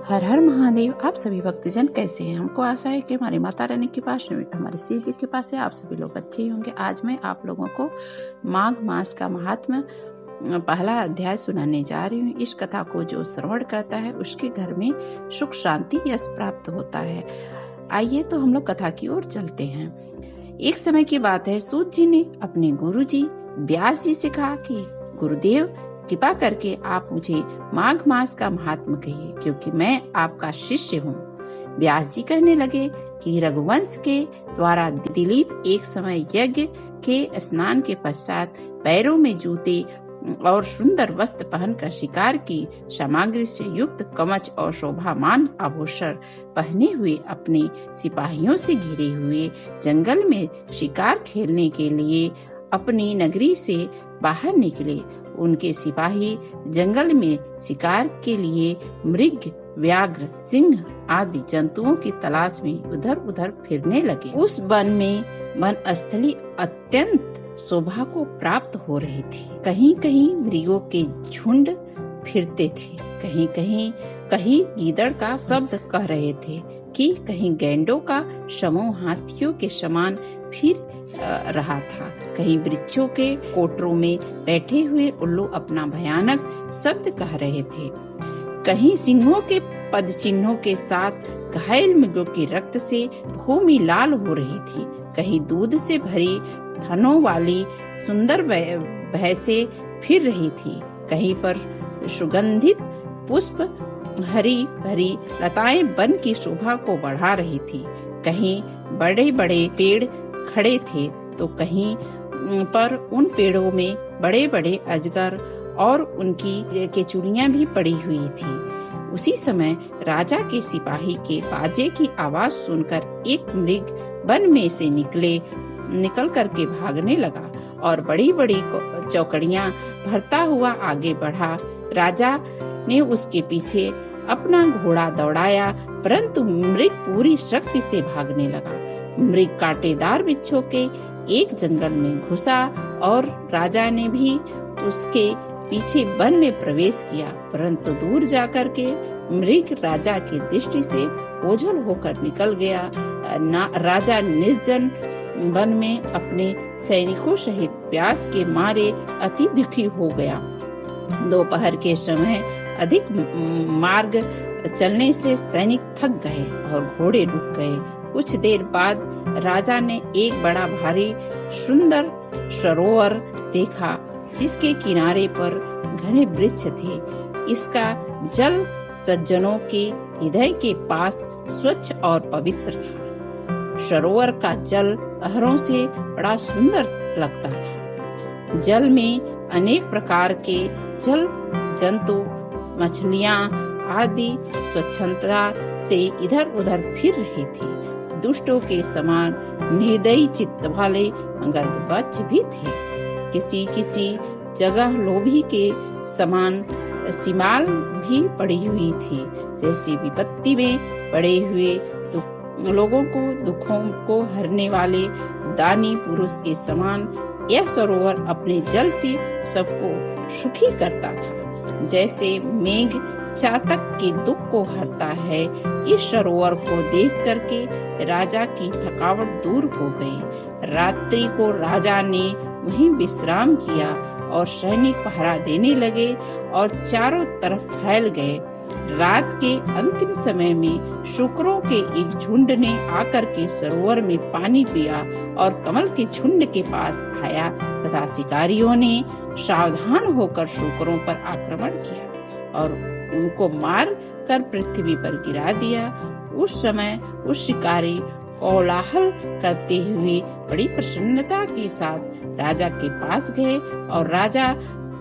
हर हर महादेव। आप सभी भक्तजन कैसे हैं? हमको आशा है कि हमारी माता रानी के पास, हमारे शिव जी के पास है, आप सभी लोग अच्छे ही होंगे। आज मैं आप लोगों को माघ मास का महात्म्य पहला अध्याय सुनाने जा रही हूँ। इस कथा को जो श्रवण करता है उसके घर में सुख शांति यश प्राप्त होता है। आइए तो हम लोग कथा की ओर चलते हैं। एक समय की बात है, सूत जी ने अपने गुरु जी व्यास जी से कहा कि गुरुदेव, कृपा करके आप मुझे माघ मास का महात्म्य कहिए, क्योंकि मैं आपका शिष्य हूँ। व्यास जी कहने लगे कि रघुवंश के द्वारा दिलीप एक समय यज्ञ के स्नान के पश्चात पैरों में जूते और सुंदर वस्त्र पहनकर शिकार की सामग्री से युक्त कवच और शोभामान आभूषण पहने हुए अपने सिपाहियों से घिरे हुए जंगल में शिकार खेलने के लिए अपनी नगरी से बाहर निकले। उनके सिपाही जंगल में शिकार के लिए मृग, व्याघ्र, सिंह आदि जंतुओं की तलाश में उधर उधर फिरने लगे। उस वन में वन स्थली अत्यंत शोभा को प्राप्त हो रही थी। कहीं कहीं मृगों के झुंड फिरते थे, कहीं गीदड़ का शब्द कह रहे थे कि कहीं गैंडों का समूह हाथियों के समान फिर रहा था। कहीं वृक्षों के कोटरों में बैठे हुए उल्लू अपना भयानक शब्द कह रहे थे। कहीं सिंहों के पद चिन्हों के साथ घायल मृगों के रक्त से भूमि लाल हो रही थी। कहीं दूध से भरी थनों वाली सुंदर भैंसें फिर रही थी। कहीं पर सुगंधित पुष्प हरी भरी लताएं वन की शोभा को बढ़ा रही थी। कहीं बड़े बड़े पेड़ खड़े थे तो कहीं पर उन पेड़ों में बड़े बड़े अजगर और उनकी केचुलियां भी पड़ी हुई थी। उसी समय राजा के सिपाही के बाजे की आवाज सुनकर एक मृग वन में से निकल करके भागने लगा और बड़ी बड़ी चौकड़ियां भरता हुआ आगे बढ़ा। राजा ने उसके पीछे अपना घोड़ा दौड़ाया, परंतु मृग पूरी शक्ति से भागने लगा। मृग कांटेदार वृक्षों के एक जंगल में घुसा और राजा ने भी उसके पीछे वन में प्रवेश किया, परंतु दूर जाकर के मृग राजा की दृष्टि से ओझल होकर निकल गया। राजा निर्जन वन में अपने सैनिकों सहित प्यास के मारे अति दुखी हो गया। दोपहर के समय अधिक मार्ग चलने से सैनिक थक गए और घोड़े रुक गए। कुछ देर बाद राजा ने एक बड़ा भारी सुंदर सरोवर देखा, जिसके किनारे पर घने वृक्ष थे। इसका जल सज्जनों के हृदय के पास स्वच्छ और पवित्र था। सरोवर का जल लहरों से बड़ा सुंदर लगता था। जल में अनेक प्रकार के जल जंतु, मछलियां आदि स्वच्छंदता से इधर उधर फिर रहे थे। दुष्टों के समान निर्दयी चित्त वाले मगरमच्छ भी थे। किसी जगह लोभी के समान सीमाल भी पड़ी हुई थी। जैसे विपत्ति में पड़े हुए लोगों को दुखों को हरने वाले दानी पुरुष के समान यह सरोवर अपने जल से सबको सुखी करता था। जैसे मेघ चातक के दुख को हरता है, इस सरोवर को देख करके राजा की थकावट दूर हो गई। रात्रि को राजा ने वहीं विश्राम किया और सैनिक पहरा देने लगे और चारों तरफ फैल गए। रात के अंतिम समय में शुकरों के एक झुंड ने आकर के सरोवर में पानी पिया और कमल के झुंड के पास आया तथा शिकारियों ने सावधान होकर शुकरों पर आक्रमण किया और उनको मार कर पृथ्वी पर गिरा दिया। उस समय उस शिकारी कोलाहल करते हुए बड़ी प्रसन्नता के साथ राजा के पास गए और राजा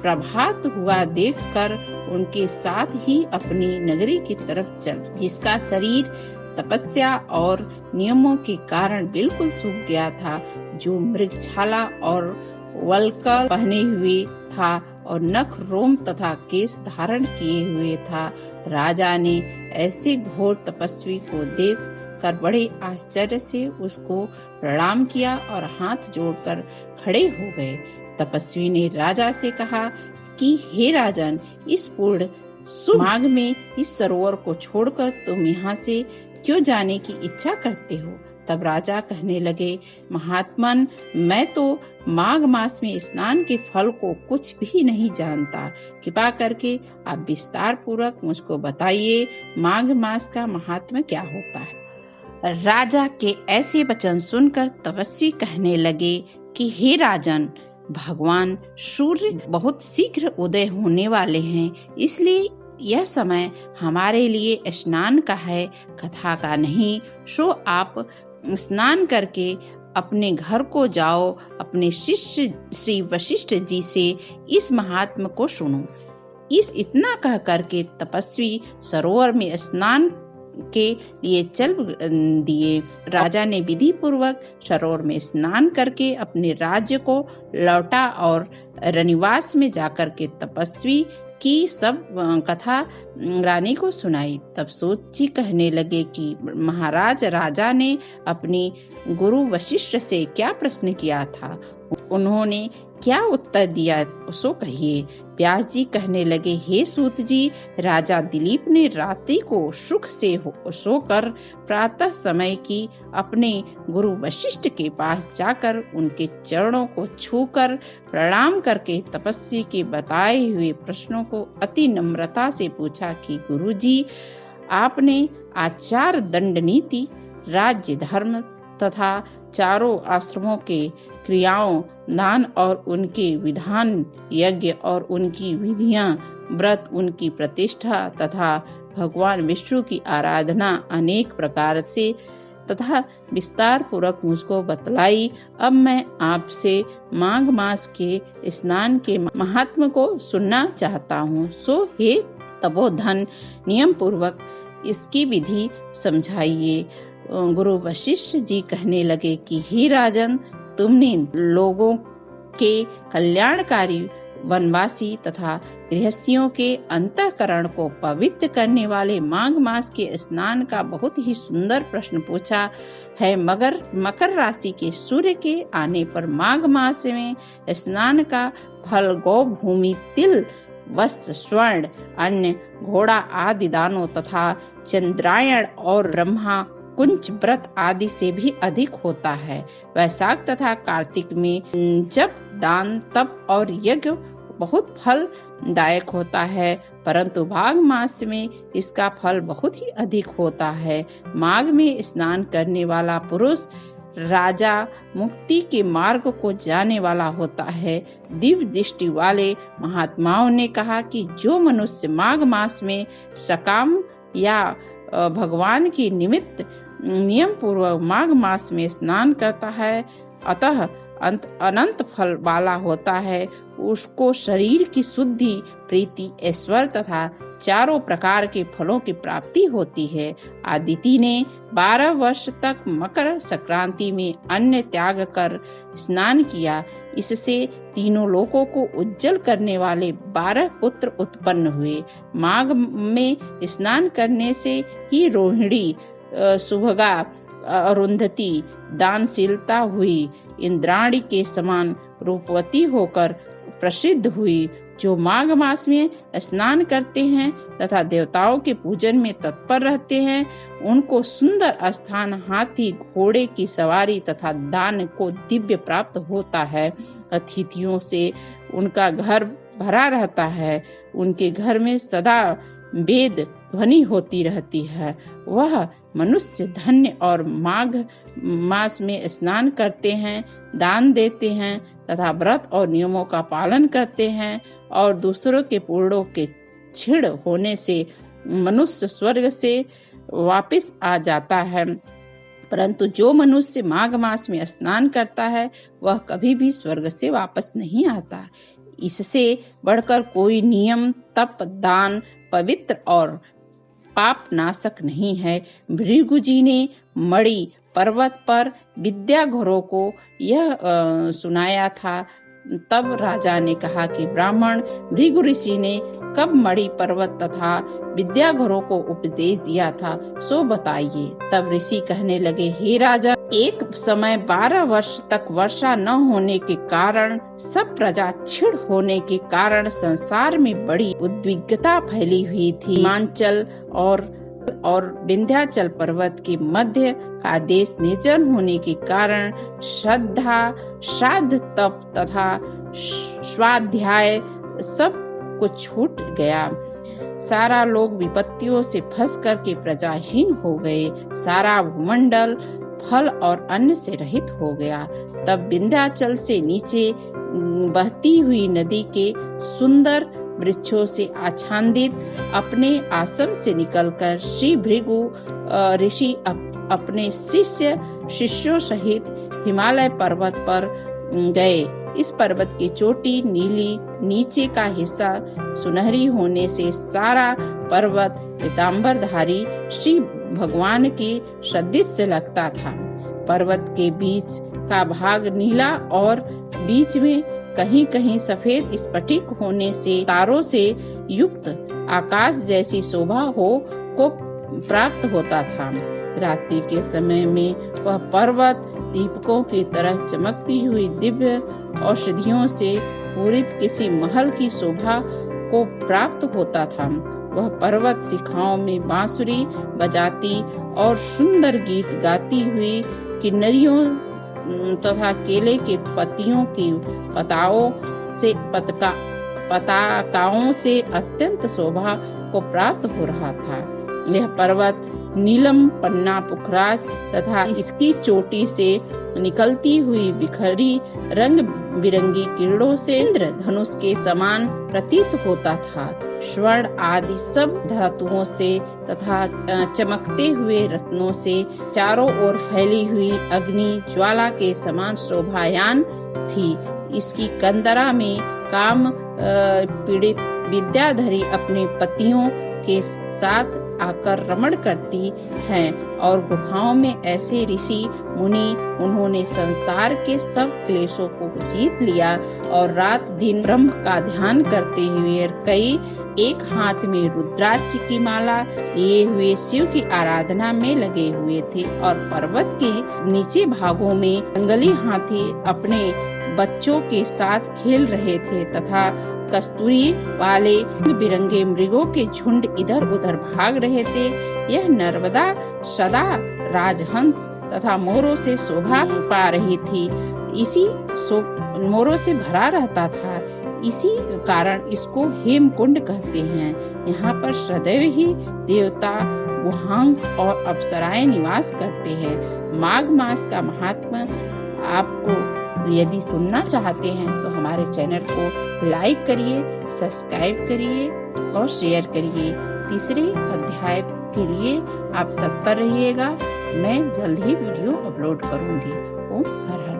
प्रभात हुआ देखकर उनके साथ ही अपनी नगरी की तरफ चल, जिसका शरीर तपस्या और नियमों के कारण बिल्कुल सूख गया था, जो मृगछाला और वल्कल पहने हुए था और नख रोम तथा केश धारण किए हुए था। राजा ने ऐसे घोर तपस्वी को देख कर बड़े आश्चर्य से उसको प्रणाम किया और हाथ जोड़कर खड़े हो गए। तपस्वी ने राजा से कहा कि हे राजन, इस पूर्ण माघ में इस सरोवर को छोड़कर तुम यहाँ से क्यों जाने की इच्छा करते हो? तब राजा कहने लगे, महात्मन, मैं तो माघ मास में स्नान के फल को कुछ भी नहीं जानता। कृपा करके आप विस्तार पूर्वक मुझको बताइए, माघ मास का महात्म्य क्या होता है? राजा के ऐसे वचन सुनकर तपस्वी कहने लगे कि हे राजन, भगवान सूर्य बहुत शीघ्र उदय होने वाले हैं, इसलिए यह समय हमारे लिए स्नान का है, कथा का नहीं। सो आप स्नान करके अपने घर को जाओ, अपने शिष्य श्री वशिष्ठ जी से इस महात्म को सुनो। इतना कह करके तपस्वी सरोवर में स्नान के लिए चल दिए। राजा ने विधि पूर्वक सरोवर में स्नान करके अपने राज्य को लौटा और रनिवास में जाकर के तपस्वी की सब कथा रानी को सुनाई। तब सूत जी कहने लगे कि महाराज, राजा ने अपनी गुरु वशिष्ठ से क्या प्रश्न किया था, उन्होंने क्या उत्तर दिया, सो कहिए। व्यास जी कहने लगे, हे सूत जी, राजा दिलीप ने रात्रि को सुख से सोकर प्रातः समय की अपने गुरु वशिष्ठ के पास जाकर उनके चरणों को छूकर प्रणाम करके तपस्वी के बताए हुए प्रश्नों को अति नम्रता से पूछा कि गुरु जी, आपने आचार दंड नीति, राज्य धर्म तथा चारों आश्रमों के क्रियाओं, दान और उनके विधान, यज्ञ और उनकी विधियां, व्रत, उनकी प्रतिष्ठा तथा भगवान विष्णु की आराधना अनेक प्रकार से तथा विस्तार पूर्वक मुझको बतलाई। अब मैं आपसे माघ मास के स्नान के महात्म को सुनना चाहता हूँ। सो हे तपोधन, नियम पूर्वक इसकी विधि समझाइए। गुरु वशिष्ठ जी कहने लगे कि हे राजन, तुमने लोगों के कल्याणकारी, वनवासी तथा गृहस्थियों के अंतःकरण को पवित्र करने वाले माघ मास के स्नान का बहुत ही सुंदर प्रश्न पूछा है। मगर मकर राशि के सूर्य के आने पर माघ मास में स्नान का फल गौ भूमि, तिल, वस्त्र, स्वर्ण, अन्न, घोड़ा आदि दानों तथा चंद्रायण और ब्रह्मा कुंच व्रत आदि से भी अधिक होता है। वैशाख तथा कार्तिक में जब दान, तप और यज्ञ बहुत फलदायक होता है, परंतु माघ मास में इसका फल बहुत ही अधिक होता है। माघ में स्नान करने वाला पुरुष राजा मुक्ति के मार्ग को जाने वाला होता है। दिव्य दृष्टि वाले महात्माओं ने कहा कि जो मनुष्य माघ मास में सकाम या भगवान के निमित्त नियम पूर्वक माघ मास में स्नान करता है, अतः अनंत फल वाला होता है। उसको शरीर की शुद्धि, प्रीति, ऐश्वर्य तथा चारों प्रकार के फलों की प्राप्ति होती है। आदिति ने 12 वर्ष तक मकर संक्रांति में अन्न त्याग कर स्नान किया। इससे तीनों लोकों को उज्जवल करने वाले 12 पुत्र उत्पन्न हुए। माघ में स्नान करने से ही रोहिणी, सुभगा, अरुंधति दानशीलता हुई, इंद्राणी के समान रूपवती होकर प्रसिद्ध हुई। जो माघ मास में स्नान करते हैं तथा देवताओं के पूजन में तत्पर रहते हैं, उनको सुंदर स्थान, हाथी, घोड़े की सवारी तथा दान को दिव्य प्राप्त होता है। अतिथियों से उनका घर भरा रहता है। उनके घर में सदा वेद ध्वनि होती रहती है। वह मनुष्य धन्य और माघ मास में स्नान करते हैं, दान देते हैं तथा व्रत और नियमों का पालन करते हैं और दूसरों के पूर्णों के छीण होने से मनुष्य स्वर्ग से वापस आ जाता है। परंतु जो मनुष्य माघ मास में स्नान करता है, वह कभी भी स्वर्ग से वापस नहीं आता। इससे बढ़कर कोई नियम, तप, दान, पवित्र और पाप नाशक नहीं है। भृगु जी ने मणि पर्वत पर विद्याधरों को यह सुनाया था तब राजा ने कहा कि ब्राह्मण भृगु ऋषि ने कब मणि पर्वत तथा विद्याघरों को उपदेश दिया था, सो बताइए। तब ऋषि कहने लगे, हे राजा, एक समय 12 वर्ष तक वर्षा न होने के कारण, सब प्रजा क्षीण होने के कारण संसार में बड़ी उद्विग्नता फैली हुई थी। हिमाचल और विंध्याचल पर्वत के मध्य का देश निर्जन होने के कारण श्रद्धा, श्राद्ध, तप तथा स्वाध्याय सब कुछ छूट गया। सारा लोग विपत्तियों से फंस कर के प्रजाहीन हो गए। सारा भूमंडल फल और अन्न से रहित हो गया। तब विंध्याचल से नीचे बहती हुई नदी के सुंदर वृक्षों से आच्छादित अपने आश्रम से निकलकर श्री भृगु ऋषि अपने शिष्यों सहित हिमालय पर्वत पर गए। इस पर्वत की चोटी नीली, नीचे का हिस्सा सुनहरी होने से सारा पर्वत पीतांबरधारी श्री भगवान के सदृश लगता था। पर्वत के बीच का भाग नीला और बीच में कहीं कहीं सफेद स्फटिक होने से तारों से युक्त आकाश जैसी शोभा को प्राप्त होता था। रात्रि के समय में वह पर्वत दीपकों की तरह चमकती हुई दिव्य औषधियों से पूरित किसी महल की शोभा को प्राप्त होता था। वह पर्वत शिखाओं में बांसुरी बजाती और सुंदर गीत गाती हुई किन्नरियों तथा केले के पत्तियों की पताकाओं से अत्यंत शोभा को प्राप्त हो रहा था। यह पर्वत नीलम पन्ना पुखराज तथा इसकी चोटी से निकलती हुई बिखरी रंग बिरंगी किरणों से इंद्रधनुष के समान प्रतीत होता था। स्वर्ण आदि सब धातुओं से तथा चमकते हुए रत्नों से चारों ओर फैली हुई अग्नि ज्वाला के समान शोभायान थी। इसकी कंदरा में काम पीड़ित विद्याधरी अपने पतियों के साथ आकर रमण करती हैं और गुफाओं में ऐसे ऋषि मुनि उन्होंने संसार के सब क्लेशों को जीत लिया और रात दिन ब्रह्म का ध्यान करते हुए कई एक हाथ में रुद्राक्ष की माला लिए हुए शिव की आराधना में लगे हुए थे और पर्वत के नीचे भागों में जंगली हाथी अपने बच्चों के साथ खेल रहे थे तथा कस्तूरी वाले बिरंगे मृगों के झुंड इधर उधर भाग रहे थे। यह नर्मदा सदा राजहंस तथा मोरों से शोभा पा रही थी। मोरों से भरा रहता था। इसी कारण इसको हेमकुंड कहते हैं। यहाँ पर सदैव ही देवता, गुहांग और अप्सराएं निवास करते हैं। माघ मास का महात्मा आपको यदि सुनना चाहते हैं तो हमारे चैनल को लाइक करिए, सब्सक्राइब करिए और शेयर करिए। तीसरे अध्याय के लिए आप तत्पर रहिएगा। मैं जल्द ही वीडियो अपलोड करूंगी। ओम हर हर